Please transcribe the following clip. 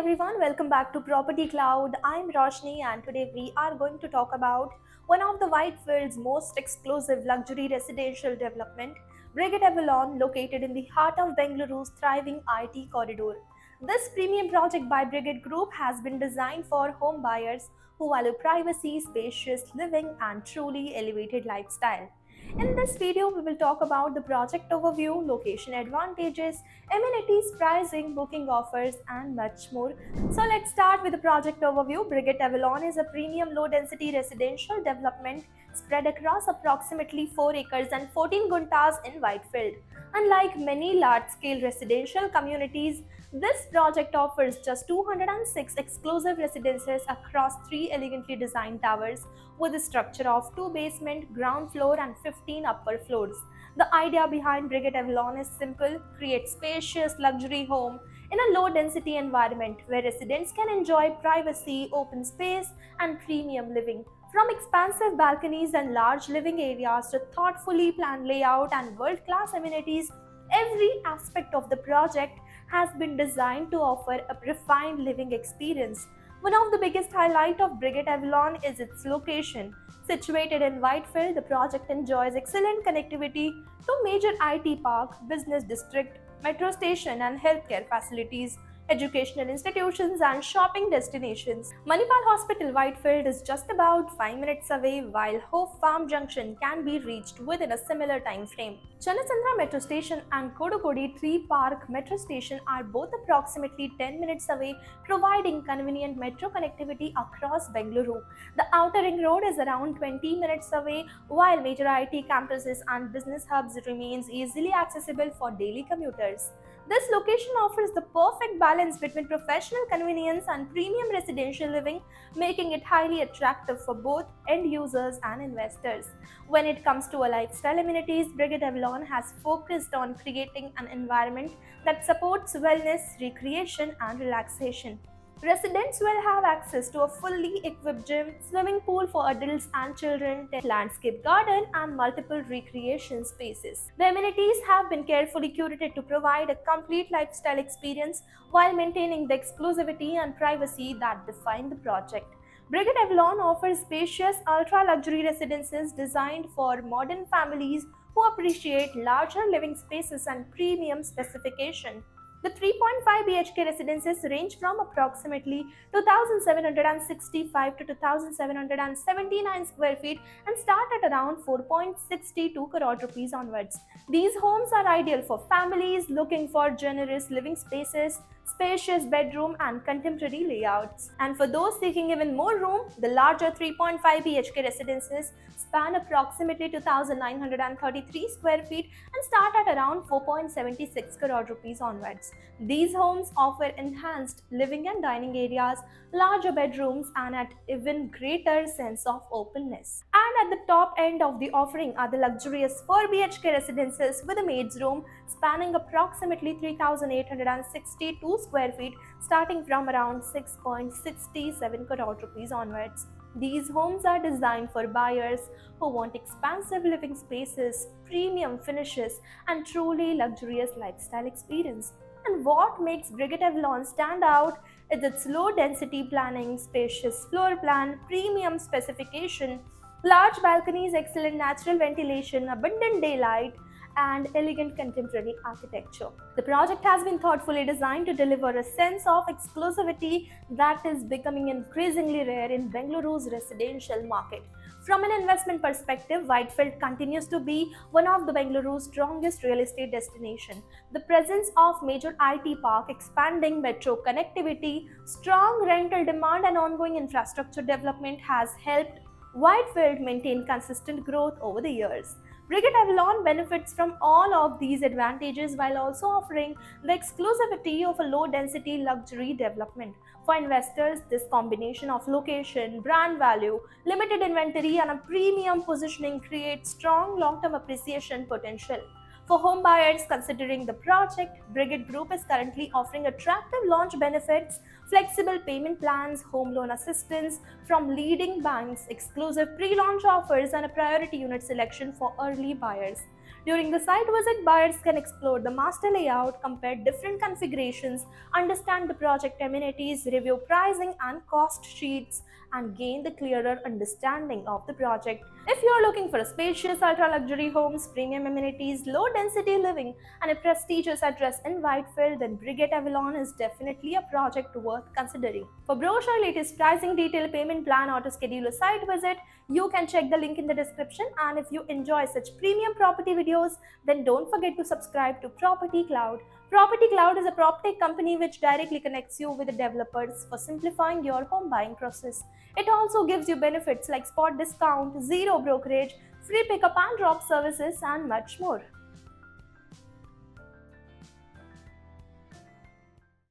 everyone, welcome back to Property Cloud. I'm Roshni and today we are going to talk about one of the Whitefield's most exclusive luxury residential development, Brigade Avalon, located in the heart of Bengaluru's thriving IT corridor. This premium project by Brigade Group has been designed for home buyers who value privacy, spacious living and truly elevated lifestyle. In this video, we will talk about the project overview, location advantages, amenities, pricing, booking offers, and much more. So let's start with the project overview. Brigade Avalon is a premium low-density residential development spread across approximately 4 acres and 14 guntas in Whitefield. Unlike many large-scale residential communities, this project offers just 206 exclusive residences across 3 elegantly designed towers with a structure of 2 basement, ground floor and 15 upper floors. The idea behind Brigade Avalon is simple: create spacious luxury home in a low density environment where residents can enjoy privacy, open space and premium living. From expansive balconies and large living areas to thoughtfully planned layout and world-class amenities, every aspect of the project has been designed to offer a refined living experience. One of the biggest highlights of Brigade Avalon is its location. Situated in Whitefield, the project enjoys excellent connectivity to major IT park, business district, metro station and healthcare facilities, educational institutions and shopping destinations. Manipal Hospital Whitefield is just about 5 minutes away, while Hope Farm Junction can be reached within a similar time frame. Chanasandra Metro Station and Kodukodi Tree Park Metro Station are both approximately 10 minutes away, providing convenient metro connectivity across Bengaluru. The outer ring road is around 20 minutes away, while major IT campuses and business hubs remains easily accessible for daily commuters. This location offers the perfect balance between professional convenience and premium residential living, making it highly attractive for both end users and investors. When it comes to lifestyle amenities, Brigade Avalon has focused on creating an environment that supports wellness, recreation, and relaxation. Residents will have access to a fully equipped gym, swimming pool for adults and children, landscape garden, and multiple recreation spaces. The amenities have been carefully curated to provide a complete lifestyle experience while maintaining the exclusivity and privacy that define the project. Brigade Avalon offers spacious, ultra-luxury residences designed for modern families who appreciate larger living spaces and premium specification. The 3.5 BHK residences range from approximately 2,765 to 2,779 square feet and start at around 4.62 crore rupees onwards. These homes are ideal for families looking for generous living spaces, spacious bedroom and contemporary layouts. And for those seeking even more room, the larger 3.5 BHK residences span approximately 2,933 square feet and start at around 4.76 crore rupees onwards. These homes offer enhanced living and dining areas, larger bedrooms and an even greater sense of openness. And at the top end of the offering are the luxurious 4 BHK residences with a maid's room spanning approximately 3,862 square feet starting from around 6.67 crore rupees onwards. These homes are designed for buyers who want expansive living spaces, premium finishes, and truly luxurious lifestyle experience. And what makes Brigade Avalon stand out is its low density planning, spacious floor plan, premium specification, large balconies, excellent natural ventilation, abundant daylight, and elegant contemporary architecture. The project has been thoughtfully designed to deliver a sense of exclusivity that is becoming increasingly rare in Bengaluru's residential market. From an investment perspective, Whitefield continues to be one of the Bengaluru's strongest real estate destinations. The presence of major IT park, expanding metro connectivity, strong rental demand and ongoing infrastructure development has helped Whitefield maintain consistent growth over the years. Brigade Avalon benefits from all of these advantages while also offering the exclusivity of a low-density luxury development. For investors, this combination of location, brand value, limited inventory, and a premium positioning creates strong long-term appreciation potential. For home buyers considering the project, Brigade Group is currently offering attractive launch benefits, flexible payment plans, home loan assistance from leading banks, exclusive pre-launch offers, and a priority unit selection for early buyers. During the site visit, buyers can explore the master layout, compare different configurations, understand the project amenities, review pricing and cost sheets, and gain the clearer understanding of the project. If you are looking for a spacious ultra-luxury homes, premium amenities, low-density living, and a prestigious address in Whitefield, then Brigade Avalon is definitely a project worth considering. For brochure, latest pricing, detailed payment plan, or to schedule a site visit, you can check the link in the description. And if you enjoy such premium property videos, then don't forget to subscribe to Property Cloud. Property Cloud is a PropTech company which directly connects you with the developers for simplifying your home buying process. It also gives you benefits like spot discount, zero brokerage, free pickup and drop services, and much more.